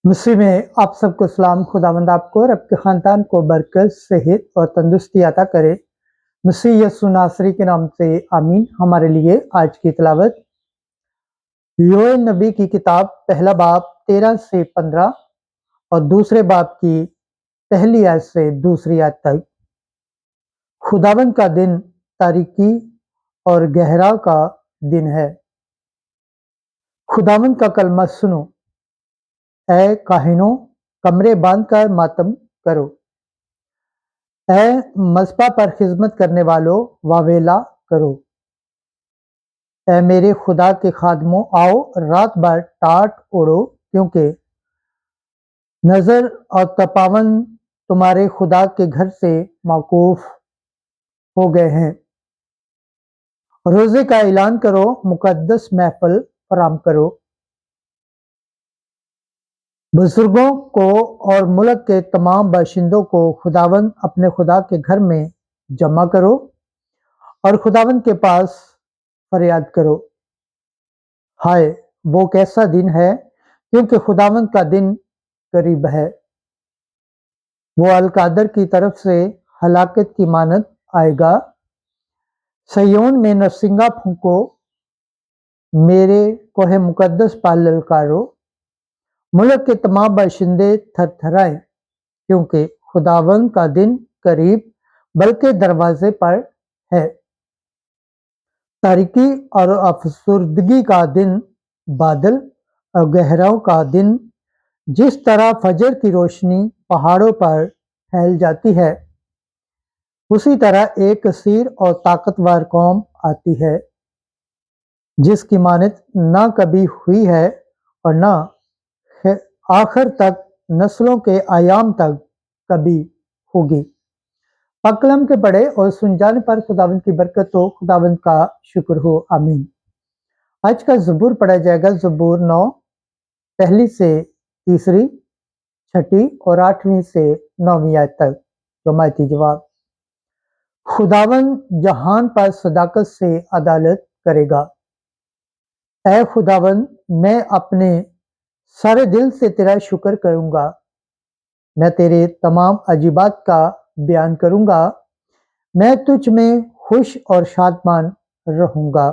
मसीह में आप सबको सलाम। खुदावंद आपको और आपके ख़ानदान को बरकत, सेहत और तंदुरुस्ती अता करे। मसीह यीशु नासरी के नाम से आमीन। हमारे लिए आज की तिलावत योएल नबी की किताब पहला बाब 13 से 15 और दूसरे बाब की पहली आयत से दूसरी आयत तक। खुदावंद का दिन तारीकी और गहरा का दिन है। खुदावंद का कलमा सुनो, ऐ काहिनों, कमरे बांधकर मातम करो। ऐ मस्बा पर खिदमत करने वालों, वावेला करो। ऐ मेरे खुदा के खादमों, आओ रात भर टाट ओढ़ो, क्योंकि नजर और तपावन तुम्हारे खुदा के घर से मौकूफ हो गए हैं। रोजे का ऐलान करो, मुकद्दस महफिल फराम करो। बुजुर्गों को और मुल्क के तमाम बाशिंदों को खुदावंद अपने खुदा के घर में जमा करो और खुदावंद के पास फरियाद करो। हाय, वो कैसा दिन है, क्योंकि खुदावंद का दिन करीब है। वो अलकादर की तरफ से हलाकत की मानद आएगा। सयोन में नरसिंगा फूंको, मेरे कोहे मुकद्दस पर ललकारो। मुल्क के तमाम बाशिंदे थरथराए, क्योंकि खुदावंद का दिन करीब बल्कि दरवाजे पर है। तारीकी और अफसुर्दगी का दिन, बादल और गहराओं का दिन, जिस तरह फजर की रोशनी पहाड़ों पर फैल जाती है, उसी तरह एक कसीर और ताकतवर कौम आती है, जिसकी मानद ना कभी हुई है और ना आखिर तक, नस्लों के आयाम तक कभी होगी। पकलम के पढ़े और सुन जाने पर खुदावंद की बरकत हो, खुदावंद का शुक्र हो, आमीन। आज का ज़बूर पढ़ा जाएगा, ज़बूर 9 पहली से तीसरी, छठी और 8वीं से 9वीं आयत तक। जमायती जवाब। खुदावंद जहान पर सदाकत से अदालत करेगा। ऐ खुदावंद, मैं अपने सारे दिल से तेरा शुक्र करूंगा। मैं तेरे तमाम अजीबात का बयान करूंगा। मैं तुझ में खुश और शादमान रहूंगा।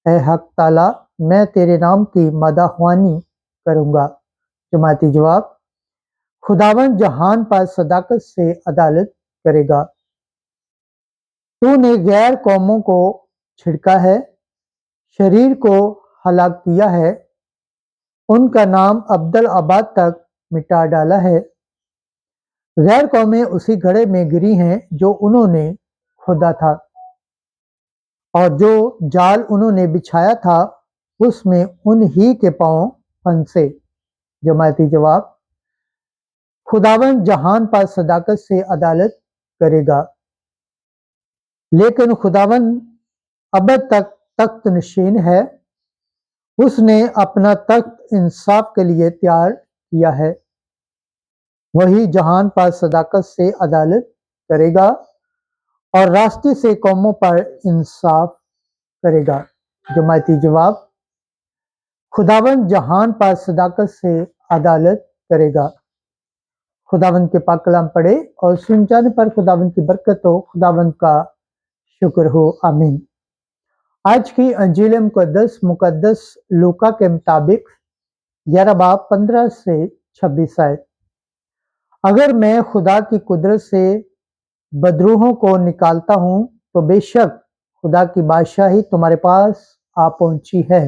ऐ हक ताला, मैं तेरे नाम की मदाहवानी करूंगा। जमाती जवाब। खुदावंद जहान पर सदाकत से अदालत करेगा। तूने गैर कौमों को छिड़का है, शरीर को हलाक किया है, उनका नाम अब्दल आबाद तक मिटा डाला है। गैर कौमें उसी घड़े में गिरी हैं जो उन्होंने खोदा था, और जो जाल उन्होंने बिछाया था उसमें उन्हीं के पांव फंसे। जमायती जवाब। खुदावंद जहान पर सदाकत से अदालत करेगा, लेकिन खुदावंद अबद तक तख्त नशीन है। उसने अपना तख्त इंसाफ के लिए तैयार किया है। वही जहान पर सदाकत से अदालत करेगा और रास्ते से कौमों पर इंसाफ करेगा। जमायती जवाब। खुदावंद जहान पर सदाकत से अदालत करेगा। खुदावंद के पाक कलाम पढ़े और सुन जाने पर खुदावंद की बरकत हो, खुदावंद का शुक्र हो, आमीन। आज की अंजील मुकद्दस लूका के मुताबिक 11 बाब 15 से 26 आयत। अगर मैं खुदा की कुदरत से बदरूहों को निकालता हूं, तो बेशक खुदा की बादशाही तुम्हारे पास आ पहुंची है।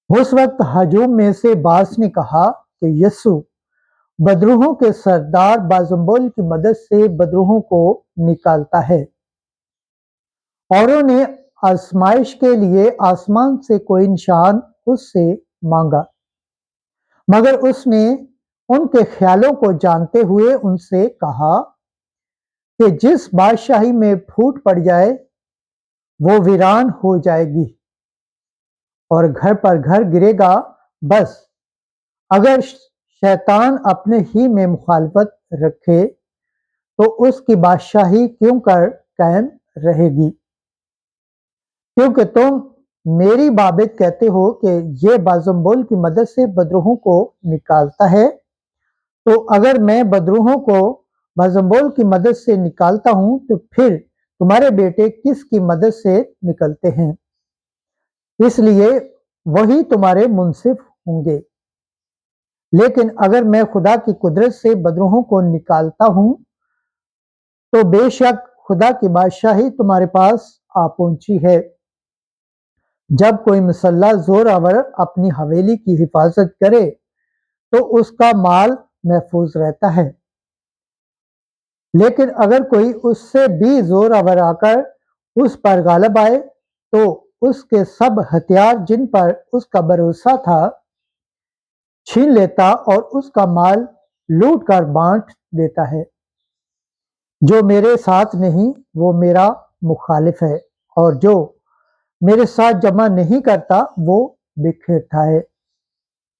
उस वक्त हजूम में से बास ने कहा कि यीशु बदरूहों के सरदार बाजुम्बोल की मदद से बदरूहों को निकालता है। औरों ने आजमाइश के लिए आसमान से कोई निशान उससे मांगा, मगर उसने उनके ख्यालों को जानते हुए उनसे कहा कि जिस बादशाही में फूट पड़ जाए वो वीरान हो जाएगी और घर पर घर गिरेगा। बस अगर शैतान अपने ही में मुखालफत रखे तो उसकी बादशाही क्यों कर कायम रहेगी, क्योंकि तुम मेरी बाबत कहते हो कि ये बाज़म्बोल की मदद से बदरूहों को निकालता है, तो अगर मैं बदरूहों को बाज़म्बोल की मदद से निकालता हूँ, तो फिर तुम्हारे बेटे किसकी मदद से निकलते हैं? इसलिए वही तुम्हारे मुंसिफ होंगे। लेकिन अगर मैं खुदा की कुदरत से बदरूहों को निकालता हूँ, तो बेशक खुदा की बादशाही तुम्हारे पास आ पहुंची है। जब कोई मुसल्ला जोरावर अपनी हवेली की हिफाजत करे, तो उसका माल महफूज रहता है। लेकिन अगर कोई उससे भी जोरावर आकर उस पर गालिब आए, तो उसके सब हथियार जिन पर उसका भरोसा था छीन लेता और उसका माल लूट कर बांट देता है। जो मेरे साथ नहीं वो मेरा मुखालिफ है, और जो मेरे साथ जमा नहीं करता वो बिखेरता है।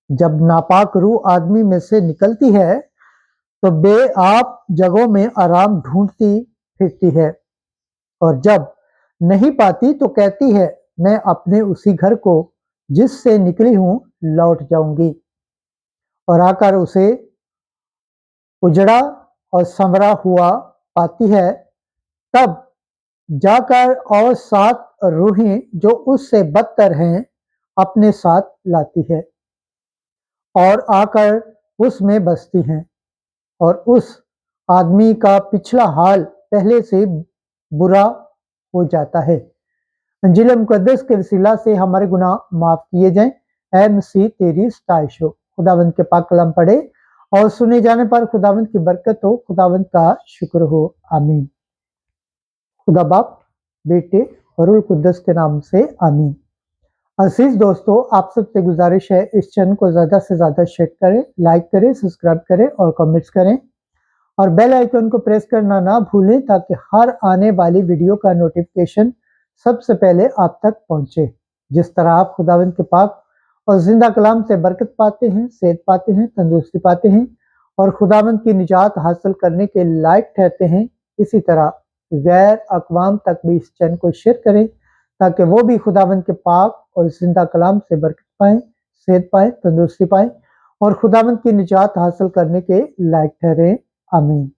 जब नापाक रूह आदमी में से निकलती है, तो बेआब जगहों में आराम ढूंढती फिरती है, और जब नहीं पाती तो कहती है, मैं अपने उसी घर को जिससे निकली हूँ लौट जाऊंगी, और आकर उसे उजड़ा और संवरा हुआ पाती है। तब जाकर और 7 रूहें जो उससे बदतर हैं अपने साथ लाती है, और आकर उसमें बसती हैं, और उस आदमी का पिछला हाल पहले से बुरा हो जाता है। अंजील मुकद्दस के वसीला से हमारे गुनाह माफ किए जाएं। ऐ मसीह तेरी सताइश हो। खुदावंद के पाक कलाम पढ़े और सुने जाने पर खुदावंद की बरकत हो। खुदावंद का शुक्र हो। आमीन। खुदा बाप, बेटे और रूह कुद्दस के नाम से आमीन। अजीज दोस्तों, आप सबसे गुजारिश है इस चैनल को ज़्यादा से ज़्यादा शेयर करें, लाइक करें, सब्सक्राइब करें और कमेंट्स करें, और बेल आइकन को प्रेस करना ना भूलें, ताकि हर आने वाली वीडियो का नोटिफिकेशन सबसे पहले आप तक पहुंचे। जिस तरह आप खुदावंद के पाक और जिंदा कलाम से बरकत पाते हैं, सेहत पाते हैं, तंदुरुस्ती पाते हैं और खुदावंद की निजात हासिल करने के लायक ठहरते हैं, इसी तरह गैर अक़वाम तक भी इस चैनल को शेयर करें, ताकि वो भी खुदावंद के पाक और जिंदा कलाम से बरकत पाएं, सेहत पाएं, तंदुरुस्ती पाएं और खुदावंद की निजात हासिल करने के लायक ठहरे। आमीन।